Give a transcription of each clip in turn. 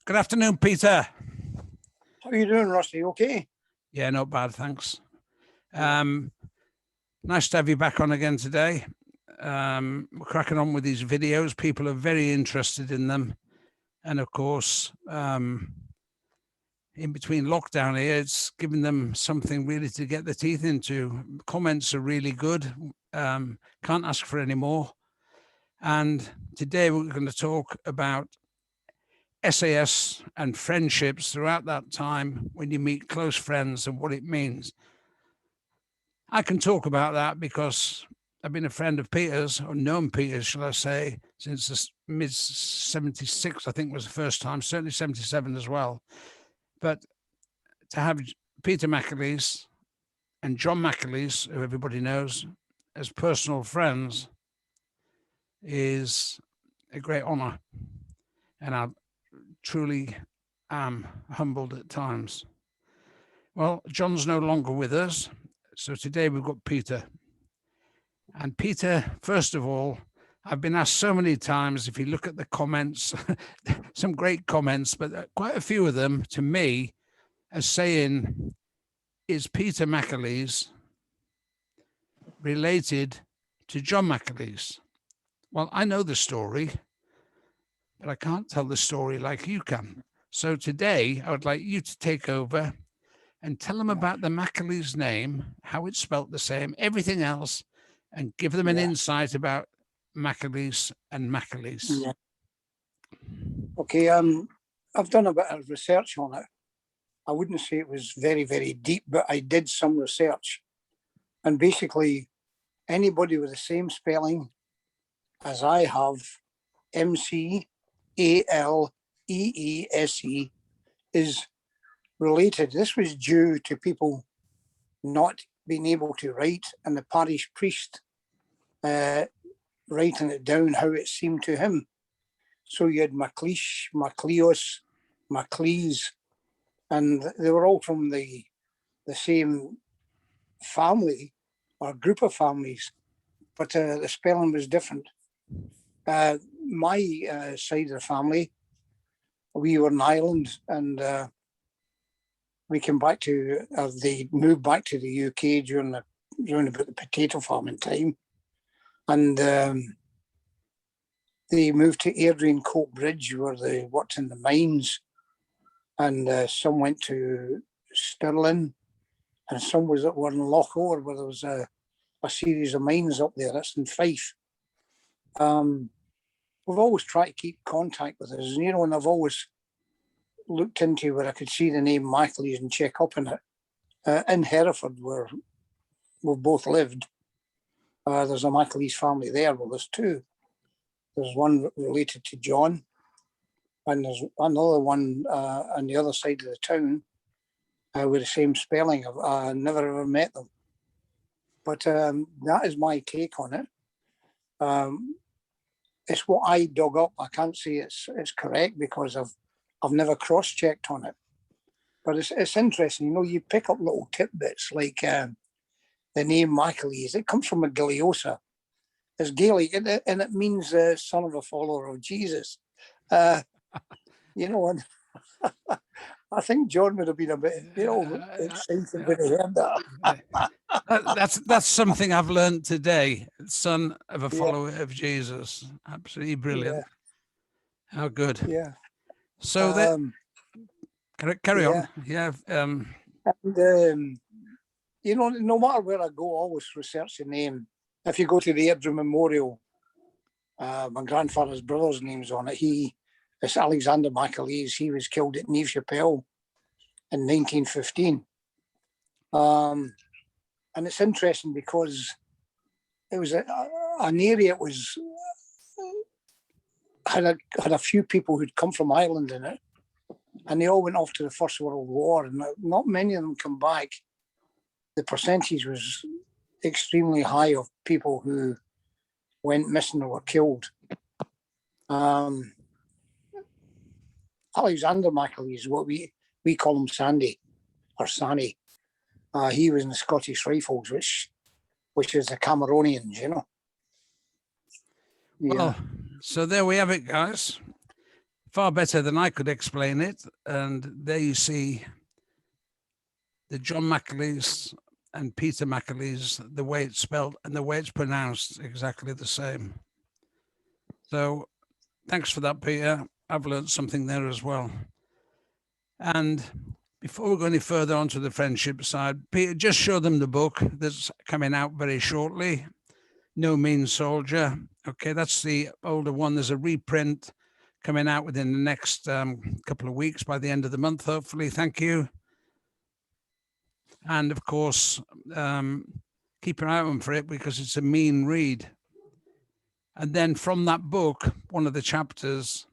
Good afternoon, Peter. How are you doing, Rusty? Okay? Yeah, not bad, thanks. Nice to have you back on again today. We're cracking on with these videos. People are very interested in them. And of course, in between lockdown here, it's giving them something really to get their teeth into. Comments are really good. Can't ask for any more. And today we're going to talk about SAS and friendships throughout that time when you meet close friends and what it means. I can talk about that because I've been a friend of Peter's, or known Peter's, shall I say, since the mid-76, I think was the first time, certainly 77 as well. But to have Peter McAleese and John McAleese, who everybody knows, as personal friends is a great honor. And I truly am humbled at times. Well, John's no longer with us. So today we've got Peter. And Peter, first of all, I've been asked so many times, if you look at the comments, some great comments, but quite a few of them to me are saying, is Peter McAleese related to John McAleese? Well, I know the story, but I can't tell the story like you can. So today I would like you to take over and tell them about the McAleese name, how it's spelt the same, everything else, and give them an insight about McAleese and McAleese. Yeah. Okay, I've done a bit of research on it. I wouldn't say it was very, very deep, but I did some research. And basically, anybody with the same spelling as I have, McAleese, is related. This was due to people not being able to write, and the parish priest writing it down how it seemed to him. So you had McLeish, McLeos, McLeese, and they were all from the same family or group of families, but the spelling was different. My side of the family, we were in Ireland, and we came back to, they moved back to the UK during about the potato farming time. And they moved to Airdrie Coat Bridge, where they worked in the mines. And some went to Stirling, and some were in Lochaber, where there was a series of mines up there. That's in Fife. We've always tried to keep contact with us, and I've always looked into where I could see the name McAleese and check up on it. In Hereford, where we've both lived, there's a McAleese family there. Well, there's two. There's one related to John, and there's another one on the other side of the town with the same spelling. I've never ever met them. But that is my take on it. It's what I dug up. I can't say it's correct because I've never cross-checked on it. But it's interesting. You pick up little tidbits like the name McAleese. It comes from a Giliosa. It's Gaelic, and it means son of a follower of Jesus. And I think John would have been a bit, excited when he heard that. That's something I've learned today. Son of a follower of Jesus. Absolutely brilliant. Yeah. How good. Yeah. So carry on. Yeah. And, no matter where I go, I always research the name. If you go to the Airdrie Memorial, my grandfather's brother's name's on it. It's Alexander McAleese. He was killed at Niamh Chapel in 1915. And it's interesting because it was an area that had a few people who'd come from Ireland in it, and they all went off to the First World War, and not many of them come back. The percentage was extremely high of people who went missing or were killed. Alexander McAleese, what we call him Sandy or Sanny. He was in the Scottish Rifles, which is the Cameronians, Well, so there we have it, guys. far better than I could explain it. And there you see the John McAleese and Peter McAleese, the way it's spelled and the way it's pronounced, exactly the same. So thanks for that, Peter. I've learned something there as well. And before we go any further on to the friendship side, Peter, just show them the book that's coming out very shortly, No Mean Soldier. Okay, that's the older one. There's a reprint coming out within the next couple of weeks, by the end of the month, hopefully. Thank you. And of course, keep an eye on for it because it's a mean read. And then from that book, one of the chapters,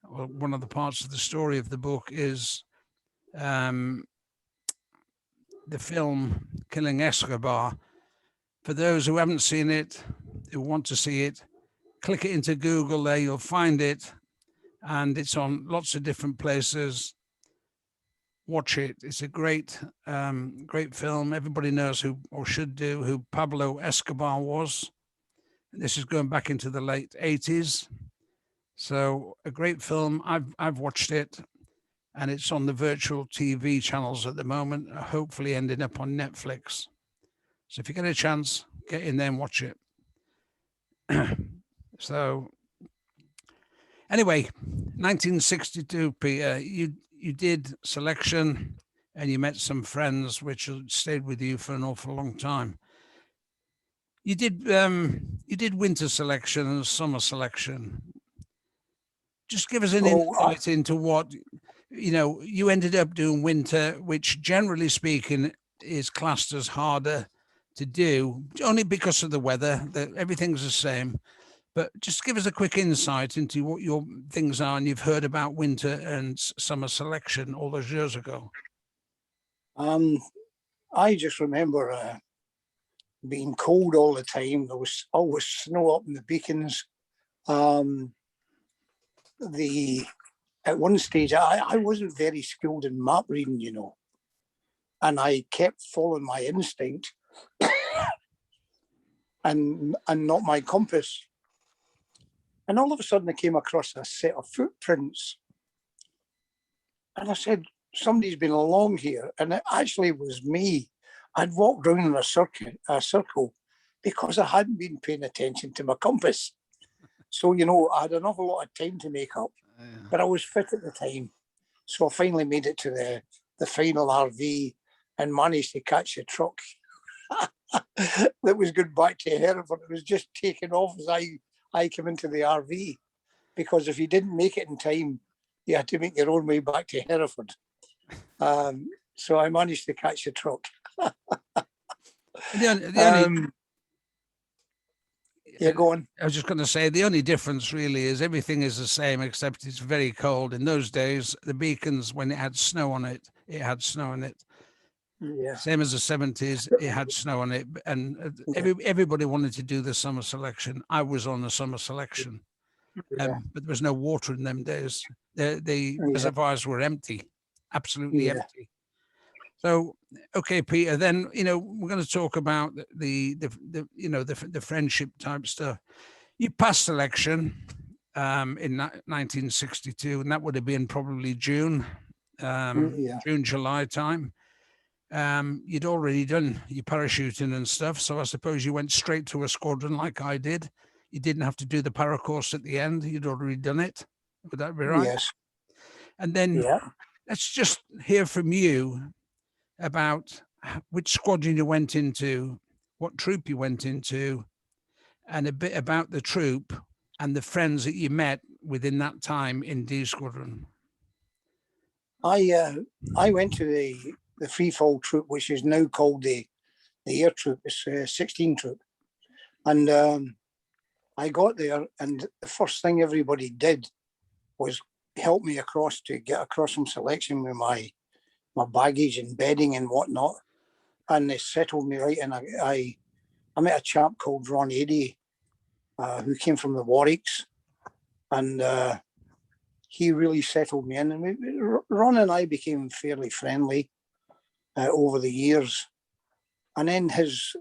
or one of the parts of the story of the book is the film Killing Escobar. For those who haven't seen it, who want to see it, click it into Google there, you'll find it. And it's on lots of different places. Watch it. It's a great, great film. Everybody knows who, or should do, who Pablo Escobar was. This is going back into the late 80s. So a great film. I've watched it, and it's on the virtual TV channels at the moment, hopefully ending up on Netflix. So if you get a chance, get in there and watch it. So anyway, 1962, Peter, you did selection and you met some friends which stayed with you for an awful long time. You did winter selection and summer selection. Just give us an insight into what, you ended up doing winter, which generally speaking is classed as harder to do, only because of the weather, that everything's the same. But just give us a quick insight into what your things are, and you've heard about winter and summer selection all those years ago. I just remember being cold all the time. There was always snow up in the beacons. At one stage, I wasn't very skilled in map reading, and I kept following my instinct and not my compass. And all of a sudden I came across a set of footprints. And I said, somebody's been along here. And it actually was me. I'd walked around in a circle because I hadn't been paying attention to my compass. So, I had an awful lot of time to make up, but I was fit at the time. So I finally made it to the final RV and managed to catch a truck that was going back to Hereford. It was just taking off as I came into the RV, because if you didn't make it in time, you had to make your own way back to Hereford. So I managed to catch a truck. Yeah, go on. I was just going to say, the only difference really is everything is the same, except it's very cold. In those days, the beacons, when it had snow on it, it had snow on it. Yeah. Same as the 70s, it had snow on it. And everybody wanted to do the summer selection. I was on the summer selection, but there was no water in them days. The reservoirs were empty, absolutely empty. So, okay, Peter, then, we're going to talk about the friendship type stuff. You passed selection in 1962, and that would have been probably June, July time. You'd already done your parachuting and stuff, so I suppose you went straight to a squadron like I did. You didn't have to do the para course at the end. You'd already done it. Would that be right? Yes. And then let's just hear from you about which squadron you went into, what troop you went into, and a bit about the troop and the friends that you met within that time in D Squadron. I went to the free fall troop, which is now called the air troop. It's 16 troop, and I got there, and the first thing everybody did was help me across to get across from selection with my baggage and bedding and whatnot, and they settled me right. And I met a chap called Ron Eddy, who came from the Warwicks, and he really settled me in. And Ron and I became fairly friendly over the years. And then his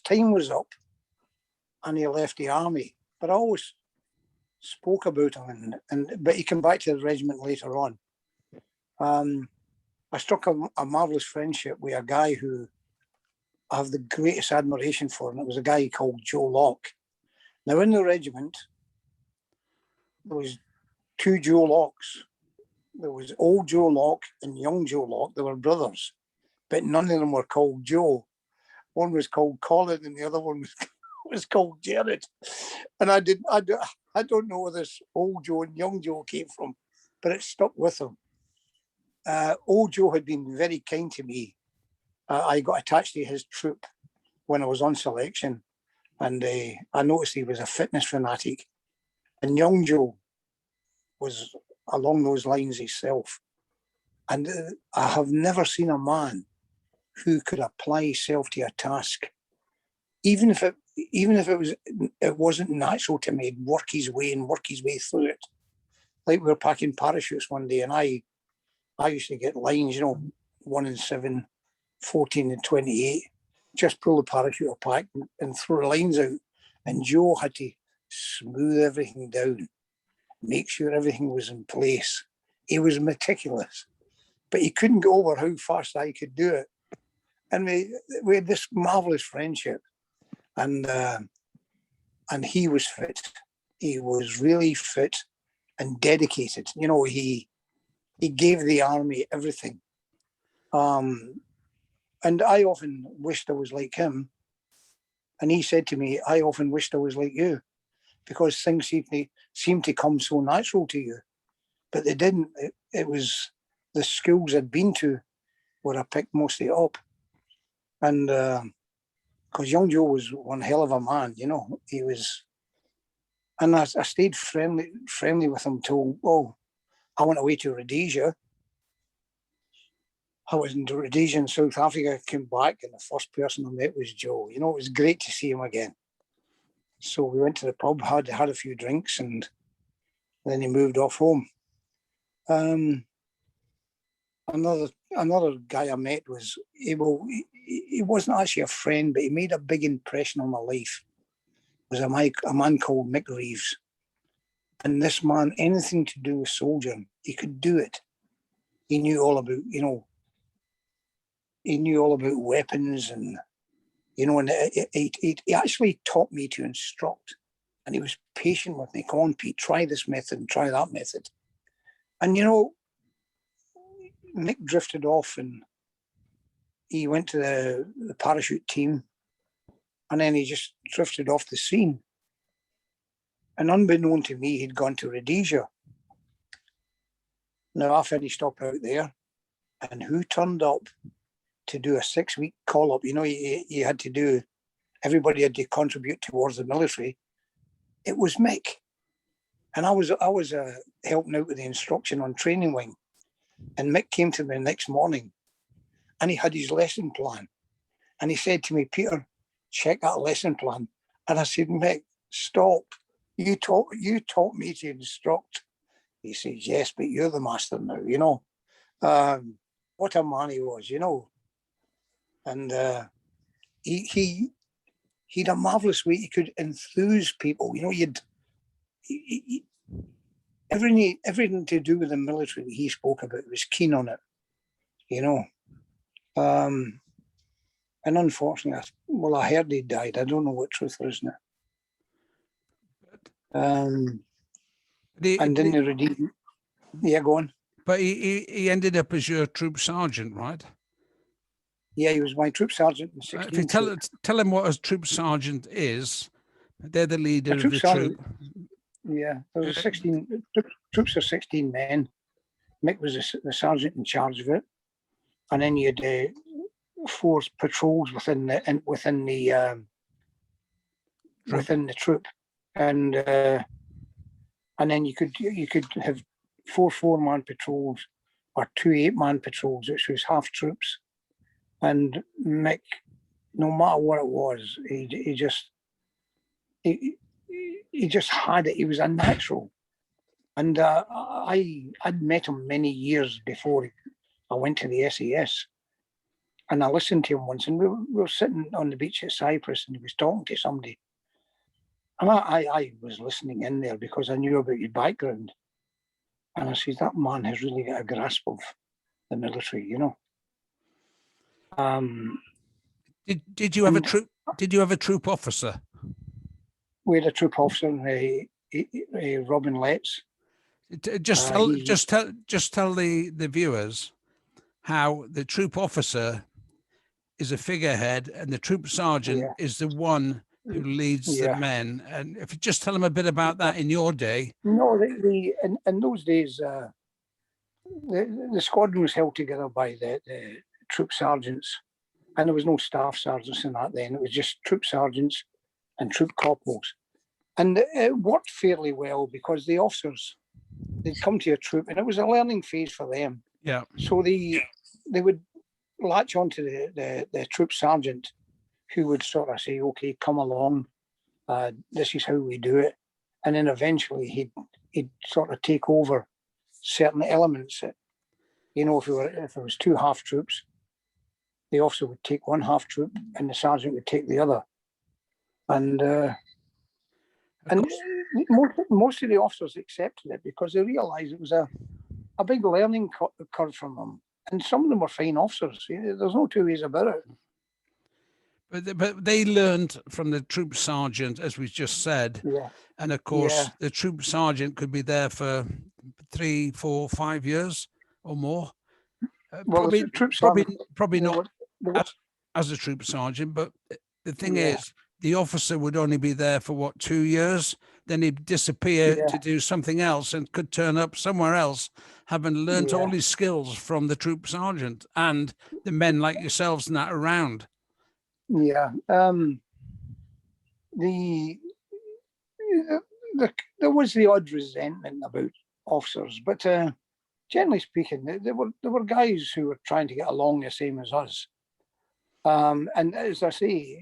time was up, and he left the army. But I always spoke about him, but he came back to the regiment later on. I struck a marvellous friendship with a guy who I have the greatest admiration for, and it was a guy called Joe Locke. Now, in the regiment, there was two Joe Locks. There was old Joe Locke and young Joe Locke. They were brothers, but none of them were called Joe. One was called Colin, and the other one was called Jared. And I don't know where this old Joe and young Joe came from, but it stuck with them. Old Joe had been very kind to me. I got attached to his troop when I was on selection, and I noticed he was a fitness fanatic. And young Joe was along those lines himself. And I have never seen a man who could apply himself to a task, even if it wasn't natural to him. He'd work his way through it. Like we were packing parachutes one day, and I used to get lines, 1 in 7, 14 and 28. Just pull the parachute apart and throw the lines out. And Joe had to smooth everything down, make sure everything was in place. He was meticulous, but he couldn't get over how fast I could do it. And we had this marvelous friendship, and he was fit. He was really fit and dedicated. He gave the army everything. And I often wished I was like him. And he said to me, I often wished I was like you, because things seemed to come so natural to you. But they didn't. It was the schools I'd been to where I picked most of it up. And because young Joe was one hell of a man, he was. And I stayed friendly with him till, I went away to Rhodesia. I was in Rhodesia in South Africa, came back, and the first person I met was Joe. It was great to see him again. So we went to the pub, had a few drinks, and then he moved off home. Another guy I met was he wasn't actually a friend, but he made a big impression on my life. It was a man called Mick Reeves. And this man, anything to do with soldiering, he could do it. He knew all about, he knew all about weapons, and and he actually taught me to instruct, and he was patient with me. Come on, Pete, try this method and try that method. And Mick drifted off, and he went to the parachute team, and then he just drifted off the scene. And unbeknown to me, he'd gone to Rhodesia. Now I finished up out there, and who turned up to do a 6-week call-up? You had to do, everybody had to contribute towards the military. It was Mick. And I was helping out with the instruction on training wing. And Mick came to me the next morning, and he had his lesson plan. And he said to me, Peter, check that lesson plan. And I said, Mick, stop. You taught me to instruct. He says, yes, but you're the master now, what a man he was, And he had a marvelous way. He could enthuse people. Everything to do with the military that he spoke about, was keen on it. And unfortunately, I heard he died. I don't know what truth there is in it. And then the Redeem. Yeah, go on. But he ended up as your troop sergeant, right? Yeah, he was my troop sergeant in 16. If you tell him what a troop sergeant is, they're the leader of the troop. Yeah, there was 16 troops of 16 men. Mick was the sergeant in charge of it, and then you had 4 patrols within the troop, and then you could have 4 4-man patrols or 2 8-man patrols, which was half troops. And Mick, no matter what it was, he just had it. He was a natural. And I'd met him many years before I went to the SAS. And I listened to him once, and we were sitting on the beach at Cyprus, and he was talking to somebody. And I was listening in there because I knew about your background. And I said, that man has really got a grasp of the military, you know. Did you have a troop? Did you have a troop officer? We had a troop officer, Robin Letts. Just tell the viewers how the troop officer is a figurehead and the troop sergeant is the one who leads the men. And if you just tell them a bit about that in your day. No, in those days, the squadron was held together by the troop sergeants, and there was no staff sergeants in that then. It was just troop sergeants and troop corporals. And it worked fairly well because the officers, they'd come to a troop and it was a learning phase for them. Yeah. So they would latch onto the troop sergeant, who would sort of say, okay, come along, this is how we do it. And then eventually he'd sort of take over certain elements. You know, if it was two half troops, the officer would take one half troop and the sergeant would take the other. And most of the officers accepted it because they realised it was a big learning curve from them. And some of them were fine officers. There's no two ways about it. But they learned from the troop sergeant, as we just said. Yeah. And of course, the troop sergeant could be there for 3, 4, 5 years or more. Well, probably not as a troop sergeant, but the thing is, the officer would only be there for 2 years, then he'd disappear to do something else and could turn up somewhere else, having learnt all his skills from the troop sergeant and the men like yourselves and that around. Yeah. There was the odd resentment about officers, but generally speaking, there were guys who were trying to get along the same as us. And as I say,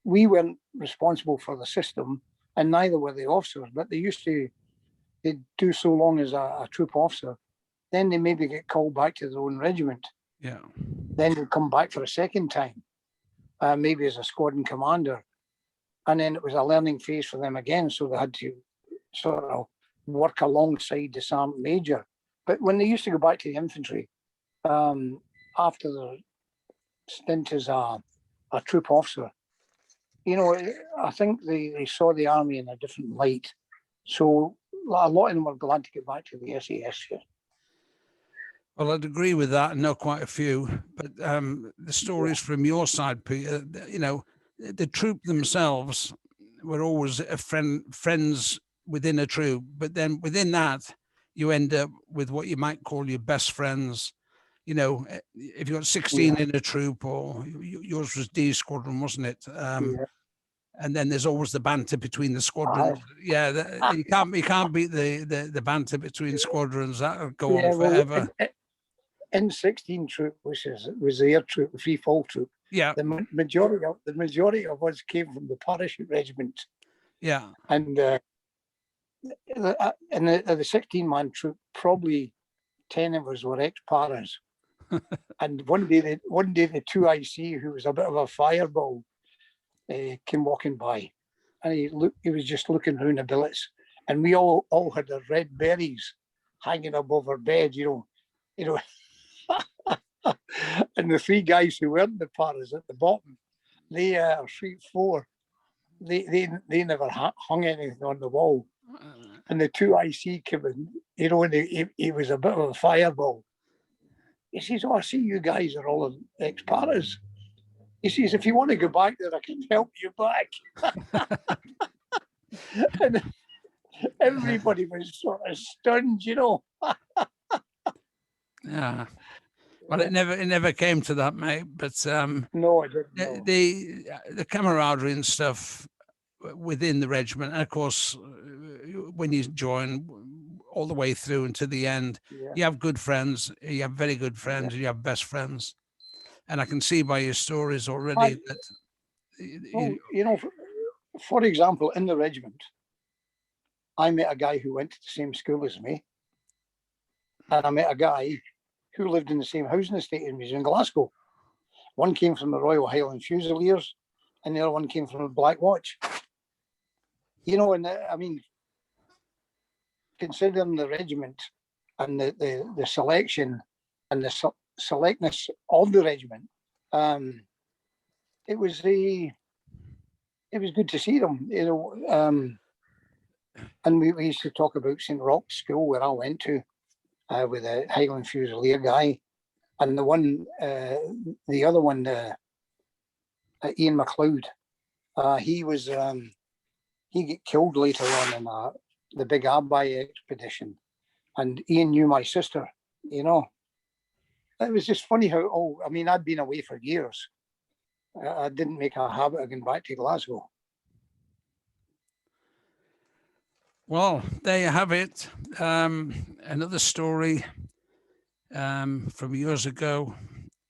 we weren't responsible for the system, and neither were the officers, but they'd do so long as a troop officer, then they maybe get called back to their own regiment. Yeah. Then they'd come back for a second time, maybe as a squadron commander. And then it was a learning phase for them again, so they had to sort of work alongside the sergeant major. But when they used to go back to the infantry, after the stint as a troop officer, you know, I think they saw the army in a different light. So a lot of them were glad to get back to the SAS. Yeah. Well, I'd agree with that, and know quite a few. But the stories from your side, Peter, you know, the troop themselves were always friends within a troop. But then within that, you end up with what you might call your best friends. You know, if you got 16 in a troop, or yours was D squadron, wasn't it? And then there's always the banter between the squadrons. You can't beat the banter between squadrons. That'll go on forever. In 16 troop, which was the air troop, the free fall troop. Yeah. The majority of us came from the parachute regiment. Yeah. And in the 16-man troop, probably 10 of us were ex-paras. And one day the 2IC, who was a bit of a fireball, came walking by, and he was just looking around the billets, and we all had our red berries hanging above our bed, you know. And the three guys who weren't the paras at the bottom, they are 3-4. They never hung anything on the wall. And the 2IC came in, you know, and he was a bit of a fireball. He says, "Oh, I see you guys are all ex-paras." He says, "If you want to go back there, I can help you back." And everybody was sort of stunned, you know. Yeah. Well, it never came to that, mate. But no, I didn't. The camaraderie and stuff within the regiment, and of course, when you join all the way through and to the end, you have good friends. You have very good friends. And you have best friends. And I can see by your stories already that. You know, for example, in the regiment, I met a guy who went to the same school as me, and I met a guy who lived in the same housing estate as me in Glasgow. One came from the Royal Highland Fusiliers, and the other one came from the Black Watch. you know, and I mean, considering the regiment and the selection and the selectness of the regiment, it was good to see them, you know. And we used to talk about St. Roch's School, where I went to, with a Highland Fusilier guy, and the other one, Ian McLeod. He got killed later on in the big Abai expedition, and Ian knew my sister. You know, it was just funny how. I mean, I'd been away for years. I didn't make a habit of going back to Glasgow. Well, there you have it. Another story from years ago,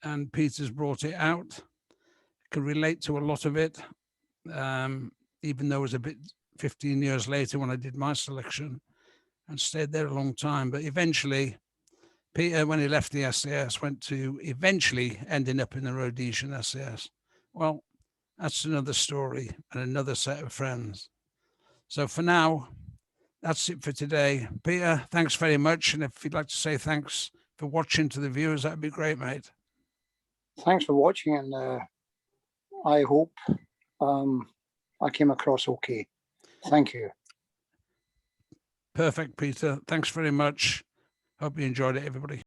and Peter's brought it out. I can relate to a lot of it, even though it was a bit 15 years later when I did my selection and stayed there a long time. But eventually, Peter, when he left the SAS, went to eventually ending up in the Rhodesian SAS. Well, that's another story and another set of friends. So for now, that's it for today. Peter, thanks very much. And if you'd like to say thanks for watching to the viewers, that'd be great, mate. Thanks for watching, and I hope I came across okay. Thank you. Perfect, Peter. Thanks very much. Hope you enjoyed it, everybody.